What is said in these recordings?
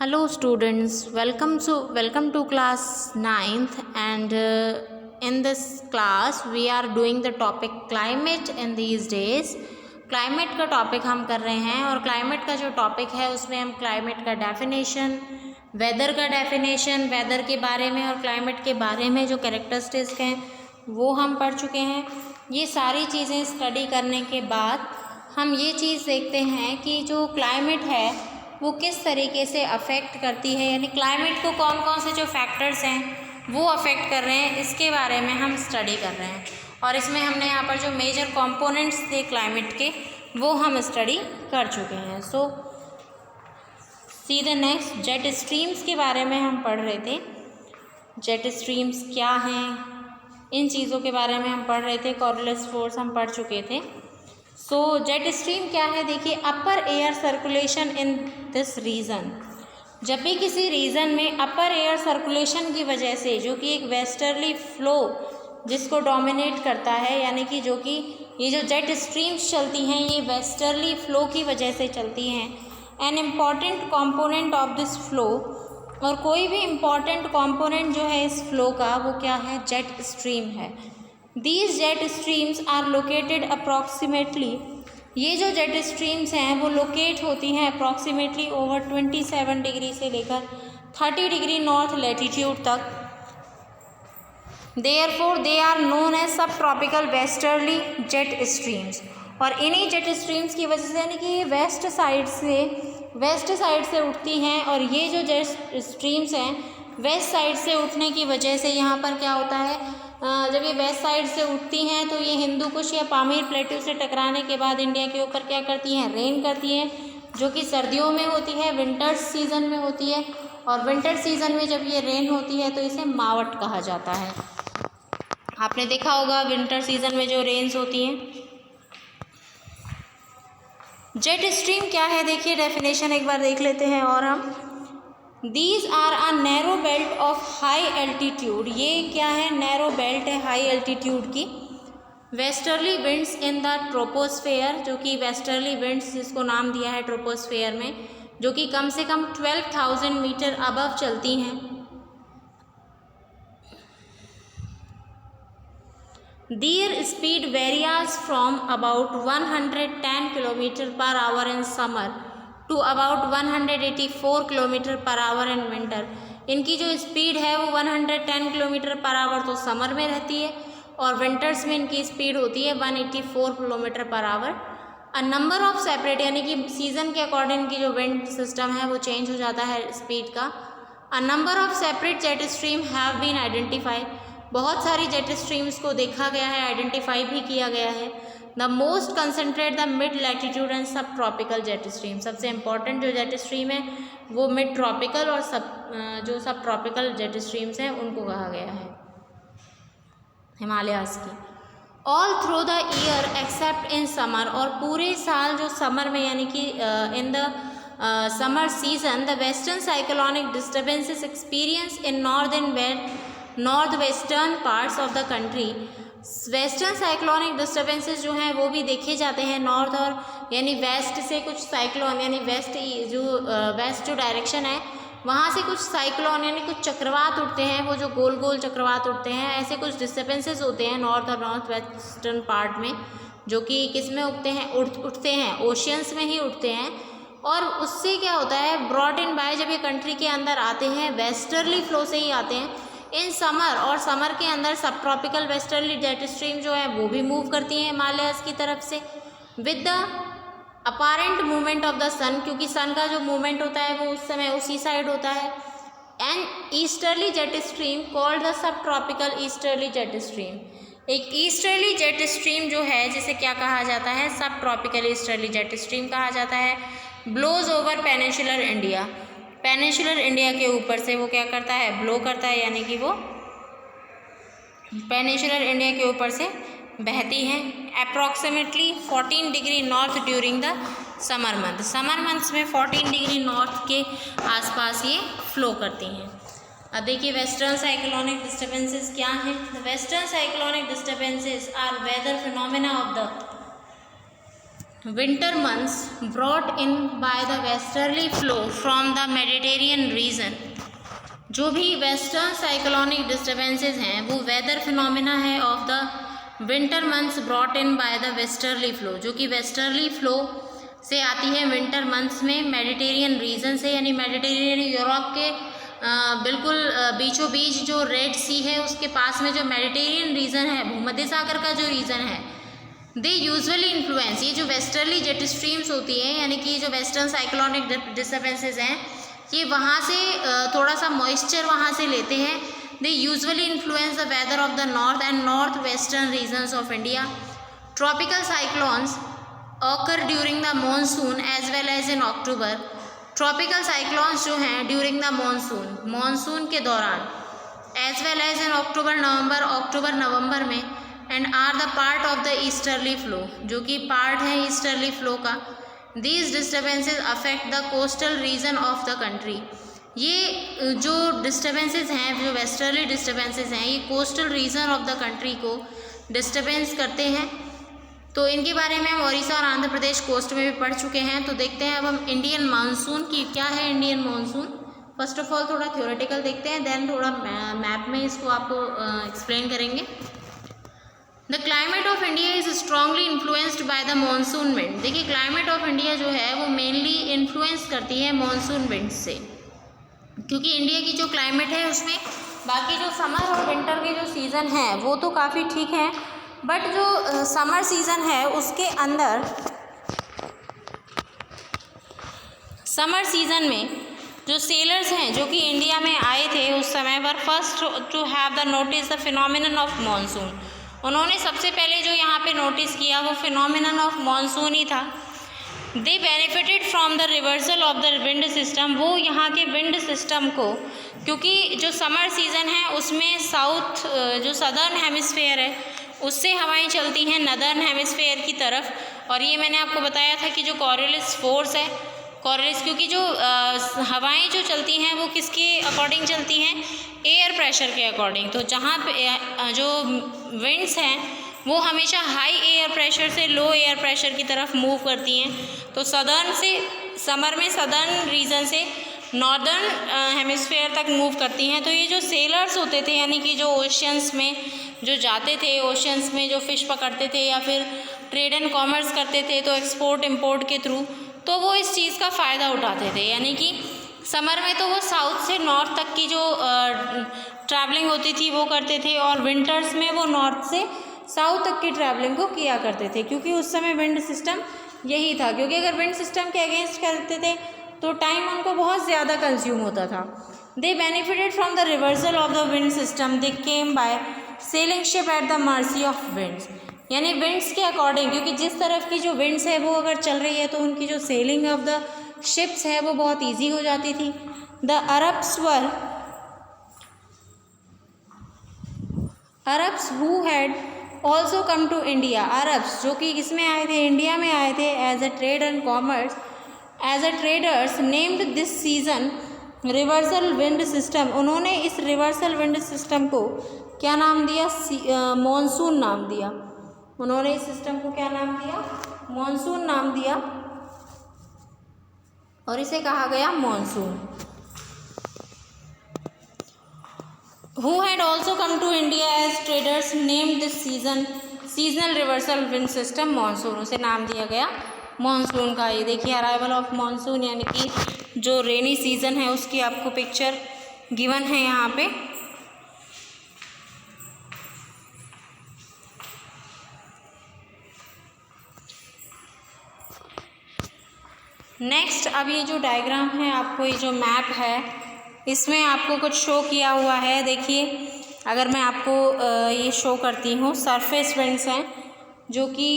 Hello students, welcome to class 9th and in this class we are doing the topic climate in these days. Climate का topic हम कर रहे हैं और climate का जो टॉपिक है उसमें हम क्लाइमेट का डेफिनेशन, वेदर का डेफिनेशन, वेदर के बारे में और क्लाइमेट के बारे में जो कैरेक्टरिस्टिक्स हैं वो हम पढ़ चुके हैं। ये सारी चीज़ें स्टडी करने के बाद हम ये चीज़ देखते हैं कि जो क्लाइमेट है वो किस तरीके से अफेक्ट करती है, यानी क्लाइमेट को कौन कौन से जो फैक्टर्स हैं वो अफेक्ट कर रहे हैं, इसके बारे में हम स्टडी कर रहे हैं। और इसमें हमने यहाँ पर जो मेजर कंपोनेंट्स थे क्लाइमेट के वो हम स्टडी कर चुके हैं। So see the next, jet streams के बारे में हम पढ़ रहे थे। जेट स्ट्रीम्स क्या हैं, इन चीज़ों के बारे में हम पढ़ रहे थे। कॉर्योलिस फोर्स हम पढ़ चुके थे। सो जेट स्ट्रीम क्या है, देखिए upper air circulation in this region. जब भी किसी रीजन में अपर एयर सर्कुलेशन की वजह से, जो कि एक वेस्टर्ली फ्लो जिसको डोमिनेट करता है, यानी कि जो कि ये जो जेट स्ट्रीम्स चलती हैं ये वेस्टर्ली फ्लो की वजह से चलती हैं। An important component of this flow, और कोई भी इम्पॉर्टेंट कंपोनेंट जो है इस फ्लो का वो क्या है, जेट स्ट्रीम है। These jet streams are located approximately, ये जो जेट स्ट्रीम्स हैं वो लोकेट होती हैं अप्रॉक्सीमेटली ओवर 27 डिग्री से लेकर 30 डिग्री नॉर्थ लैटीट्यूड तक। Therefore they are known as सब ट्रॉपिकल वेस्टर्ली जेट स्ट्रीम्स। और इन्हीं जेट स्ट्रीम्स की वजह से, यानी कि ये वेस्ट साइड से उठती हैं, और ये जो जेट स्ट्रीम्स हैं वेस्ट साइड से उठने की वजह से यहाँ पर क्या होता है, जब ये वेस्ट साइड से उठती हैं तो ये हिंदू कुश या पामीर प्लेटू से टकराने के बाद इंडिया के ऊपर क्या करती हैं, रेन करती हैं, जो कि सर्दियों में होती है, विंटर सीजन में होती है। और विंटर सीजन में जब ये रेन होती है तो इसे मावट कहा जाता है। आपने देखा होगा विंटर सीजन में जो रेन्स होती हैं। जेट स्ट्रीम क्या है, देखिए डेफिनेशन एक बार देख लेते हैं और हम। These are a narrow belt of high altitude, ये क्या है, नैरो बेल्ट है हाई एल्टीट्यूड की। Westerly winds in the troposphere, जो कि वेस्टर्ली विंड्स जिसको नाम दिया है ट्रोपोस्फेयर में, जो कि कम से कम 12,000 मीटर अबव चलती हैं। Their speed varies from about 110 km/h in summer to about 184 km/h in winter। इनकी जो स्पीड है वो 110 km/h तो समर में रहती है, और विंटर्स में इनकी स्पीड होती है 184 km/h। A number of separate, यानी कि सीजन के अकॉर्डिंग की जो विंड सिस्टम है वो चेंज हो जाता है स्पीड का। A number of separate jet stream have been identified, बहुत सारी जेट स्ट्रीम्स को देखा गया है, आइडेंटिफाई भी किया गया है। The most concentrate the mid latitude and सब ट्रॉपिकल जेट स्ट्रीम, सबसे इंपॉर्टेंट जो जेट स्ट्रीम है वो मिड ट्रॉपिकल और सब ट्रॉपिकल जेट स्ट्रीम्स हैं उनको कहा गया है, हिमालयास की। All through the year accept in summer, और पूरे साल जो समर में, यानी कि in the summer season the western cyclonic disturbances experience in north western parts of the country. Western cyclonic disturbances जो हैं वो भी देखे जाते हैं नॉर्थ, और यानी वेस्ट से कुछ साइक्लोन, यानी वेस्ट जो डायरेक्शन है वहाँ से कुछ साइक्लोन यानी कुछ चक्रवात उठते हैं, वो जो गोल गोल चक्रवात उठते हैं, ऐसे कुछ डिस्टर्बेंसेस होते हैं नॉर्थ और नॉर्थ वेस्टर्न पार्ट में, जो कि किस में उठते हैं ओशियंस में ही उठते हैं। और उससे क्या होता है, ब्रॉट इन बाय, जब ये कंट्री के अंदर आते हैं वेस्टर्ली फ्लो से ही आते हैं इन समर, और समर के अंदर सब ट्रॉपिकल वेस्टर्ली जेट स्ट्रीम जो है वो भी मूव करती हैं हिमालयस की तरफ से with the apparent movement of the sun, क्योंकि सन का जो मूवमेंट होता है वो उस समय उसी साइड होता है। And easterly jet stream called the sub tropical easterly jet stream, एक ईस्टर्ली जेट स्ट्रीम जो है जिसे क्या कहा जाता है, सब ट्रॉपिकल ईस्टर्ली जेट स्ट्रीम कहा जाता है। Blows over peninsular India, peninsular India के ऊपर से वो क्या करता है, ब्लो करता है, यानी कि वो पेनिनसुलर इंडिया के ऊपर से बहती हैं approximately 14 degree north during the summer month. Summer months में 14 डिग्री नॉर्थ के आसपास ये फ्लो करती हैं। अब देखिए वेस्टर्न साइक्लोनिक डिस्टर्बेंसेस क्या हैं। The western cyclonic disturbances are weather phenomena of the winter months brought in by the westerly flow from the Mediterranean region। जो भी वेस्टर्न साइक्लोनिक डिस्टर्बेंसेज हैं वो वेदर फिनोमिना है of the winter months brought in by the westerly flow, जो कि westerly flow से आती है विंटर मंथ्स में मेडिटेरियन रीजन से, यानी मेडिटेरियन यूरोप के बिल्कुल बीचों बीच जो रेड सी है उसके पास में जो मेडिटेरियन रीजन है, भूमध्य सागर का जो रीजन है, दे यूजुअली इन्फ्लुएंस, ये जो वेस्टर्ली जेट स्ट्रीम्स होती है यानी कि जो वेस्टर्न साइक्लोनिक डिस्टर्बेंसेज हैं ये वहाँ से थोड़ा सा मॉइस्चर वहाँ से लेते हैं। They usually influence the weather of the north and north western regions of India. Tropical cyclones occur during the monsoon as well as in October. Tropical cyclones जो हैं ड्यूरिंग द मानसून के दौरान, as well as in October November में, and are the part of the easterly flow, जो कि part है easterly flow का। These disturbances affect the coastal region of the country. ये जो डिस्टर्बेंसेज हैं, जो वेस्टर्ली डिस्टर्बेंसेज हैं, ये coastal region of the country को डिस्टर्बेंस करते हैं। तो इनके बारे में हम ओडिशा और आंध्र प्रदेश कोस्ट में भी पढ़ चुके हैं। तो देखते हैं अब हम इंडियन मानसून की, क्या है Indian monsoon. First of all थोड़ा थ्योरेटिकल देखते हैं, देन थोड़ा मैप में इसको आपको एक्सप्लेन करेंगे। The climate of India is strongly influenced by the monsoon wind. देखिए क्लाइमेट ऑफ इंडिया जो है वो मेनली इन्फ्लुएंस करती है मानसून विंड से, क्योंकि इंडिया की जो क्लाइमेट है उसमें बाकी जो समर और विंटर के जो सीज़न है वो तो काफ़ी ठीक है, बट जो समर सीज़न है उसके अंदर समर सीज़न में जो सेलर्स हैं जो कि इंडिया में आए थे उस समय पर, first to have the notice the phenomenon of monsoon, उन्होंने सबसे पहले जो यहाँ पे नोटिस किया वो फिनोमिनन ऑफ मानसून ही था। They benefited from the reversal of the wind system, वो यहाँ के विंड सिस्टम को, क्योंकि जो समर सीज़न है उसमें साउथ जो सदर्न हेमिस्फेयर है उससे हवाएं चलती हैं नदर्न हेमिस्फेयर की तरफ, और ये मैंने आपको बताया था कि जो कॉरियोलिस फोर्स है, कॉरियोलिस, क्योंकि जो हवाएं जो चलती हैं वो किसके अकॉर्डिंग चलती हैं, एयर प्रेशर के अकॉर्डिंग। तो जहाँ पे जो विंड्स हैं वो हमेशा हाई एयर प्रेशर से लो एयर प्रेशर की तरफ मूव करती हैं। तो सदर्न से समर में सदर्न रीजन से नॉर्दर्न हेमिस्फेयर तक मूव करती हैं। तो ये जो सेलर्स होते थे, यानी कि जो ओशियंस में जो जाते थे, ओशियंस में जो फ़िश पकड़ते थे या फिर ट्रेड एंड कॉमर्स करते थे तो एक्सपोर्ट इम्पोर्ट के थ्रू, तो वो इस चीज़ का फ़ायदा उठाते थे। यानी कि समर में तो वो साउथ से नॉर्थ तक की जो ट्रैवलिंग होती थी वो करते थे, और विंटर्स में वो नॉर्थ से साउथ तक की ट्रैवलिंग को किया करते थे, क्योंकि उस समय विंड सिस्टम यही था। क्योंकि अगर विंड सिस्टम के अगेंस्ट करते थे तो टाइम उनको बहुत ज़्यादा कंज्यूम होता था। They benefited from the reversal of the wind system, they came by sailing ship at the mercy of winds, यानी विंड्स के अकॉर्डिंग, क्योंकि जिस तरफ की जो विंड्स है वो अगर चल रही है तो उनकी जो सेलिंग ऑफ द शिप्स है वो बहुत ईजी हो जाती थी। The Arabs who had also come to India, Arabs जो कि किसमें आए थे, इंडिया में आए थे as a trade and commerce, as a traders, named this season reversal wind system, उन्होंने इस रिवर्सल विंड सिस्टम को क्या नाम दिया, मॉनसून नाम दिया। उन्होंने इस सिस्टम को क्या नाम दिया, मॉनसून नाम दिया, और इसे कहा गया monsoon. Who had also come to India as traders named this seasonal reversal wind system monsoon, उसे नाम दिया गया मानसून का। ये देखिए अराइवल ऑफ मानसून, यानी कि जो रेनी सीजन है उसकी आपको पिक्चर गिवन है यहाँ पे। नेक्स्ट, अब ये जो डायग्राम है, आपको ये जो मैप है इसमें आपको कुछ शो किया हुआ है। देखिए अगर मैं आपको ये शो करती हूँ, सरफेस विंड्स हैं जो कि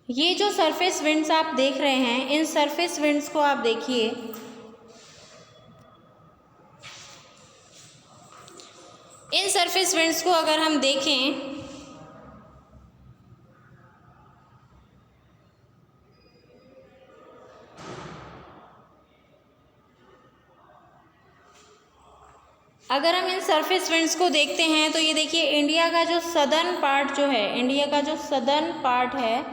ये जो सरफेस विंड्स आप देख रहे हैं, इन सरफेस विंड्स को आप देखिए, इन सरफेस विंड्स को अगर हम देखें अगर हम इन सरफेस विंड्स को देखते हैं तो ये देखिए इंडिया का जो सदर्न पार्ट जो है, इंडिया का जो सदर्न पार्ट है,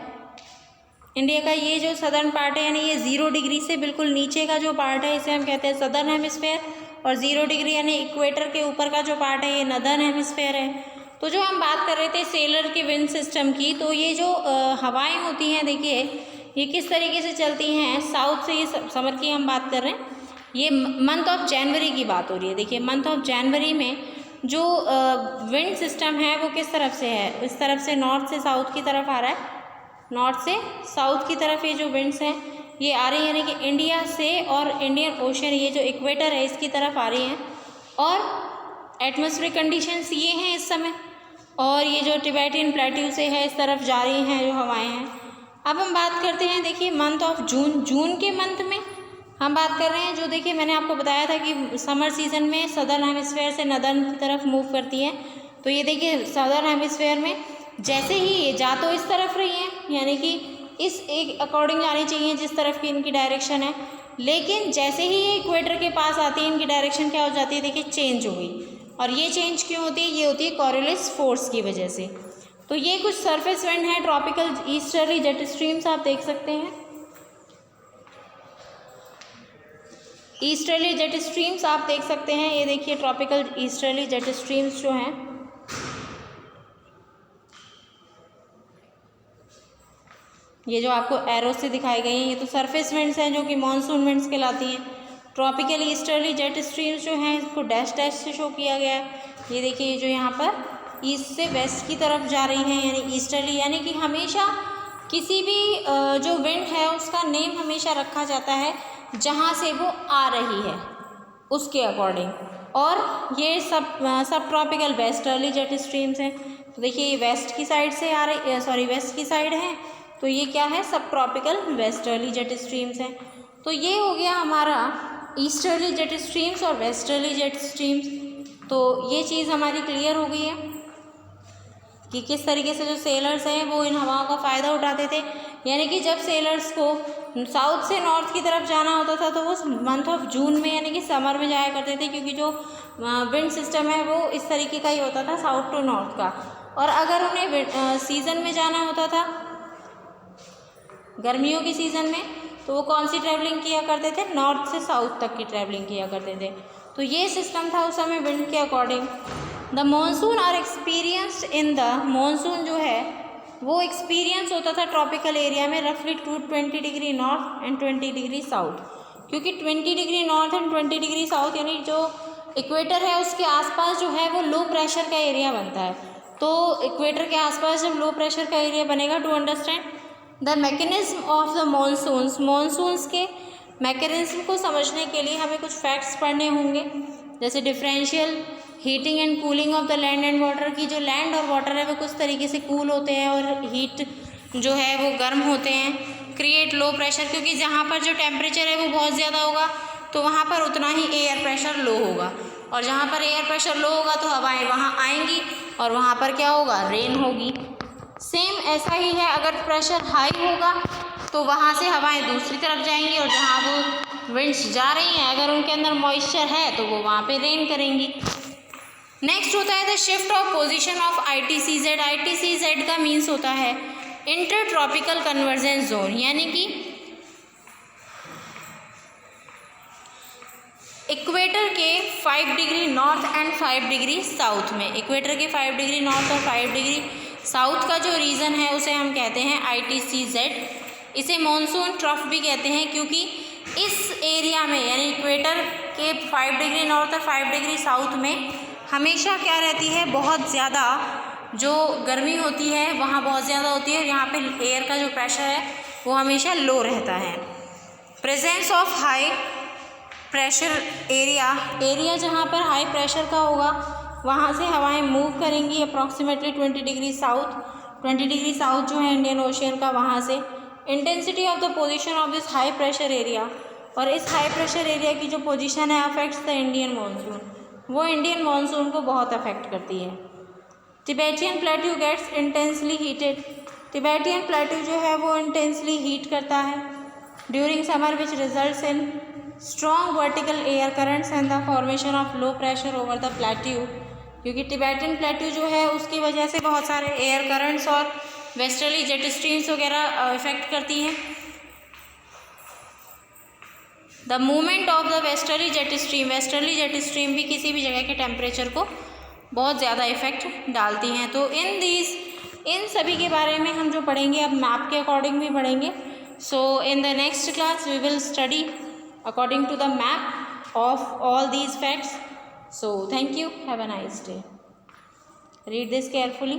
इंडिया का ये जो सदर्न पार्ट है यानी ये 0 डिग्री से बिल्कुल नीचे का जो पार्ट है इसे हम कहते हैं सदर्न हेमिस्फेयर, और 0 डिग्री यानी इक्वेटर के ऊपर का जो पार्ट है ये नदर्न हेमिस्फेयर है। तो जो हम बात कर रहे थे सेलर के विंड सिस्टम की, तो ये जो हवाएं होती हैं देखिए ये किस तरीके से चलती हैं साउथ से, ये समर की हम बात कर रहे हैं, ये मंथ ऑफ जनवरी की बात हो रही है। देखिए मंथ ऑफ जनवरी में जो विंड सिस्टम है वो किस तरफ से है, इस तरफ से नॉर्थ से साउथ की तरफ आ रहा है, नॉर्थ से साउथ की तरफ ये जो विंड्स हैं ये आ रही है, यानी कि इंडिया से और इंडियन ओशन ये जो इक्वेटर है इसकी तरफ आ रही हैं, और एटमॉस्फेरिक कंडीशंस ये हैं इस समय, और ये जो तिबेटियन प्लेट्यू से है इस तरफ जा रही हैं जो हवाएं हैं। अब हम बात करते हैं देखिए मंथ ऑफ जून, जून के मंथ में हम बात कर रहे हैं, जो देखिए मैंने आपको बताया था कि समर सीजन में सदर्न हेमिस्फेयर से नदर्न की तरफ मूव करती है। तो ये देखिए सदर्न हेमिस्फेयर में जैसे ही ये जा तो इस तरफ रही है, यानी कि इस एक अकॉर्डिंग जानी चाहिए जिस तरफ की इनकी डायरेक्शन है, लेकिन जैसे ही ये इक्वेटर के पास आती है इनकी डायरेक्शन क्या हो जाती है, देखिए चेंज हो गई। और ये चेंज क्यों होती है, ये होती है कॉरियोलिस फोर्स की वजह से। तो ये कुछ सरफेस विंड है, ट्रॉपिकल ईस्टर्ली जेट स्ट्रीम्स आप देख सकते हैं, ईस्टर्ली जेट स्ट्रीम्स आप देख सकते हैं। ये देखिए ट्रॉपिकल ईस्टर्ली जेट स्ट्रीम्स जो हैं, ये जो आपको एरो से दिखाई गई हैं ये तो सरफेस विंड्स हैं जो कि मॉनसून विंड्स कहलाती हैं। ट्रॉपिकल ईस्टर्ली जेट स्ट्रीम्स जो हैं इसको डैश डैश से शो किया गया है। ये देखिए ये जो यहाँ पर ईस्ट से वेस्ट की तरफ जा रही हैं, यानी ईस्टर्ली, यानी कि हमेशा किसी भी जो विंड है उसका नेम हमेशा रखा जाता है जहाँ से वो आ रही है उसके अकॉर्डिंग। और ये सब ट्रॉपिकल वेस्टर्ली जेट स्ट्रीम्स हैं। तो देखिए ये वेस्ट की साइड से आ रही, सॉरी वेस्ट की साइड है, तो ये क्या है, सब ट्रॉपिकल वेस्टर्ली जेट स्ट्रीम्स हैं। तो ये हो गया हमारा ईस्टर्ली जेट स्ट्रीम्स और वेस्टर्ली जेट स्ट्रीम्स। तो ये चीज़ हमारी क्लियर हो गई है कि किस तरीके से जो सेलर्स हैं वो इन हवाओं का फ़ायदा उठाते थे। यानी कि जब सेलर्स को साउथ से नॉर्थ की तरफ जाना होता था तो वो मंथ ऑफ जून में यानी कि समर में जाया करते थे, क्योंकि जो विंड सिस्टम है वो इस तरीके का ही होता था, साउथ टू नॉर्थ का। और अगर उन्हें सीज़न में जाना होता था गर्मियों की सीज़न में, तो वो कौन सी ट्रैवलिंग किया करते थे, नॉर्थ से साउथ तक की ट्रैवलिंग किया करते थे। तो ये सिस्टम था उस समय विंड के according. The monsoon are experienced in the, monsoon जो है वो एक्सपीरियंस होता था ट्रॉपिकल एरिया में रफली 20 degree north and 20 degree south, क्योंकि 20 degree north and 20 degree south यानी जो इक्वेटर है उसके आसपास जो है वो लो प्रेशर का एरिया बनता है। तो इक्वेटर के आसपास जब लो प्रेशर का एरिया बनेगा, to understand the mechanism of the monsoons, monsoons के मैकेनिज्म को समझने के लिए हमें कुछ फैक्ट्स पढ़ने होंगे, जैसे differential heating and cooling of the land and water, की जो लैंड और वाटर है वो कुछ तरीके से कूल होते हैं और हीट जो है वो गर्म होते हैं। क्रिएट लो प्रेशर, क्योंकि जहाँ पर जो टेम्परेचर है वो बहुत ज़्यादा होगा तो वहाँ पर उतना ही एयर प्रेशर लो होगा, और जहाँ पर एयर प्रेशर लो होगा तो हवाएं वहाँ आएंगी और वहाँ पर क्या होगा, रेन होगी। सेम ऐसा ही है, अगर प्रेशर हाई होगा तो वहाँ से हवाएं दूसरी तरफ जाएंगी, और जहाँ वो विंड्स जा रही हैं अगर उनके अंदर मॉइस्चर है तो वो वहाँ पे रेन करेंगी। नेक्स्ट होता है the shift of position of ITCZ। ITCZ का मीन्स होता है इंटर ट्रॉपिकल कन्वर्जेंस जोन, यानी कि इक्वेटर के 5 degree north and 5 degree south में, इक्वेटर के 5 डिग्री नॉर्थ और 5 डिग्री साउथ का जो रीजन है उसे हम कहते हैं ITCZ। इसे मॉनसून ट्रफ भी कहते हैं, क्योंकि इस एरिया में यानी इक्वेटर के 5 डिग्री नॉर्थ और 5 डिग्री साउथ में हमेशा क्या रहती है, बहुत ज़्यादा जो गर्मी होती है वहाँ बहुत ज़्यादा होती है, और यहाँ पे एयर का जो प्रेशर है वो हमेशा लो रहता है। Presence of high pressure area, area जहाँ पर हाई प्रेशर का होगा वहाँ से हवाएं मूव करेंगी approximately 20 degree south. 20 degree south जो है इंडियन ओशियन का, वहाँ से intensity of the position of this high pressure area, और इस हाई प्रेशर एरिया की जो पोजीशन है अफेक्ट्स द इंडियन मानसून, वो इंडियन मानसून को बहुत अफेक्ट करती है। Tibetan plateau gets intensely heated, Tibetan plateau जो है वो इंटेंसली हीट करता है during summer which results in strong vertical air currents and the formation of low pressure over the plateau, क्योंकि टिबेटन प्लेट्यू जो है उसकी वजह से बहुत सारे एयर करंट्स और वेस्टर्ली जेट स्ट्रीम्स वगैरह इफेक्ट करती हैं। The movement of the westerly jet stream भी किसी भी जगह के टेम्परेचर को बहुत ज़्यादा इफेक्ट डालती हैं। तो इन सभी के बारे में हम जो पढ़ेंगे अब मैप के अकॉर्डिंग भी पढ़ेंगे। So in the next class we will study according to the map of all these facts. So thank you. Have a nice day. Read this carefully.